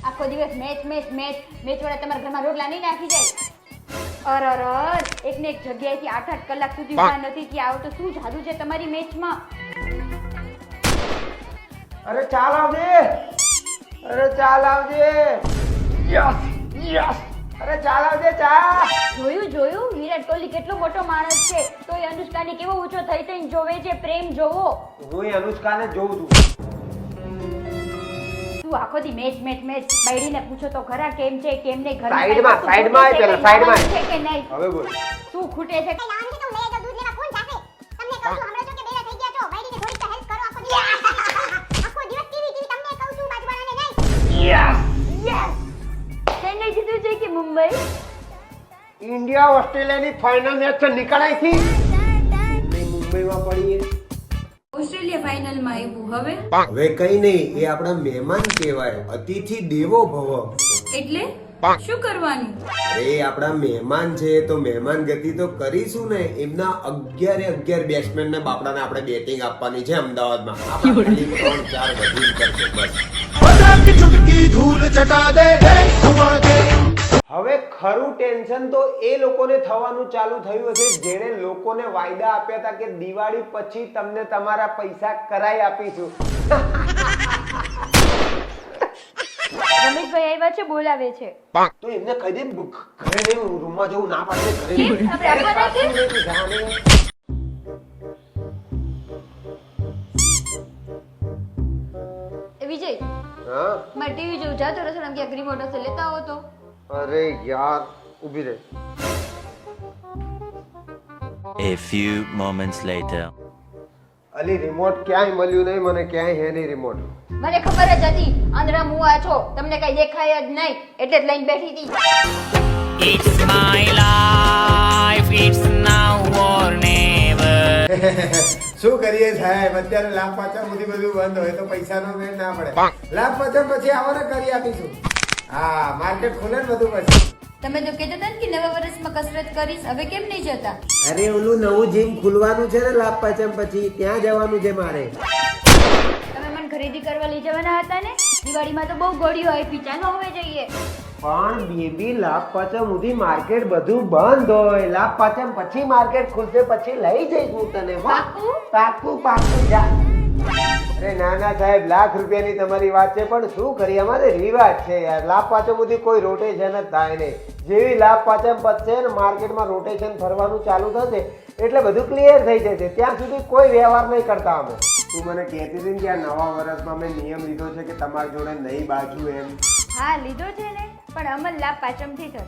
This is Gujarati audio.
આખો દિવસ મેચ મેચ મેચ મેચ વાળા તમારા ઘરમાં રોટલા નહીં નાખી જાય? અરર, એક ને એક જગ્યાએથી 8-8 કલાક સુધી ઉભા નથી થયા. આવો તો શું જાદુ છે તમારી મેચમાં? અરે ચાલ આવજે, અરે ચાલ આવજે. યસ યસ, અરે ચાલ આવજે ચા. જોયું વિરાટ કોહલી કેટલો મોટો માણસ છે તો એ અનુષ્કાને કેવો ઊંચો થઈ થઈને જોવે છે. પ્રેમ જોવો. હું એ અનુષ્કાને જોઉં છું. તું આખો દી મેચ મેચ મેચ. બૈરીને પૂછો તો ખરા કેમ છે કેમ નહીં. ઘરમાં સાઈડમાં કઈ સાઈડમાં વસ્તુ પેલા ખૂટે છે, સાઈડમાં છે કે નહીં? હવે બોલ. શું ખૂટે છે? ચેન્નઈ જીત્યું છે કે મુંબઈ? ઇન્ડિયા ઓસ્ટ્રેલિયાની ફાઇનલ મેચ છે, નીકળાઈ થી મુંબઈમાં પડીએ. ઓસ્ટ્રેલિયા ફાઇનલમાં આવ્યું. હવે હવે કઈ નહીં, એ આપણા મહેમાન કહેવાય, અતિથિ દેવો ભવ. એટલે શું કરવાનું? અરે આપણા મહેમાન છે તો મહેમાન ગતિ તો કરીશું ને. એમના 11 બેટ્સમેન ને બાપડાને આપણે બેટિંગ આપવાની છે અમદાવાદમાં. આપણે ખાલી 3-4 વધુ કરશે બસ. હવે ખરું ટેન્શન તો એ લોકોને થવાનું ચાલુ થયું હશે જેણે લોકોને વાયદા આપ્યા હતા કે દિવાળી પછી તમને તમારા પૈસા કરાઈ આપીશું. રમેશભાઈ આવ્યા છે, બોલાવે છે. તો એમને કહી દે ઘરે નહીં, રૂમમાં જવું ના પાડે. ઘરે કેમ? નહીં. આપણે આપવાના છે? જાણે. એ વિજય, હા મારે ટીવી જોવું. જાતો રસોડામાં ક્યાંક રિમોટ હશે, લેતા આવો તો. અરે યાર, ઊભી રહે. A few moments later. Ali remote ક્યાંય મળ્યું નહીં મને, ક્યાંય હે નહીં રિમોટ. મને ખબર જ હતી આંધળા મુવા છો, તમને કઈ દેખાય જ નહીં એટલે જ લઈને બેઠી હતી. It's my life, it's now or never. શું કરીએ સાહેબ, અત્યારે લાભ પાછળ બધું બંધ હોય તો પૈસાનો મેળ ના પડે. લાભ પાછળ પછી આવો ને કરી આપીશું. હા, માર્કેટ ખુલે ને બધું પછી. તમે તો કહેતા હતા ને કે નવા વર્ષમાં કસરત કરીશ, હવે કેમ નહીં જતા? અરે ઓલું નવું જીમ ખુલવાનું છે ને લાભ પાચમ પછી, ત્યાં જવાનું છે મારે. તમે મને ખરીદી કરવા લઈ જવાના હતા ને? દિવાળીમાં તો બહુ ગોળીઓ આપી, ચાલો હવે જઈએ. પણ બેબી લાભ પાચમ સુધી માર્કેટ બધું બંધ હોય. લાભ પાચમ પછી માર્કેટ ખુલશે, પછી લઈ જઈશ હું તને. પાક્કું? પાક્કું જા. અરે નાના સાહેબ, લાખ રૂપિયાની તમારી વાત છે પણ શું કરીએ, અમારે રિવાજ છે યાર. લાભ પાચમ સુધી કોઈ રોટેશન જ થાય નહીં. જેવી લાભ પાચમ પતશે ને માર્કેટમાં રોટેશન ફરવાનું ચાલુ થશે એટલે બધું ક્લિયર થઈ જશે. ત્યાં સુધી કોઈ વ્યવહાર નહીં કરતા અમે. તું મને કહેતી હતી ને કે આ નવા વર્ષમાં મેં નિયમ લીધો છે કે તમારી જોડે નહીં બાજુ એમ. હા લીધો છે ને, પણ અમલ લાભ પાચમથી થશે.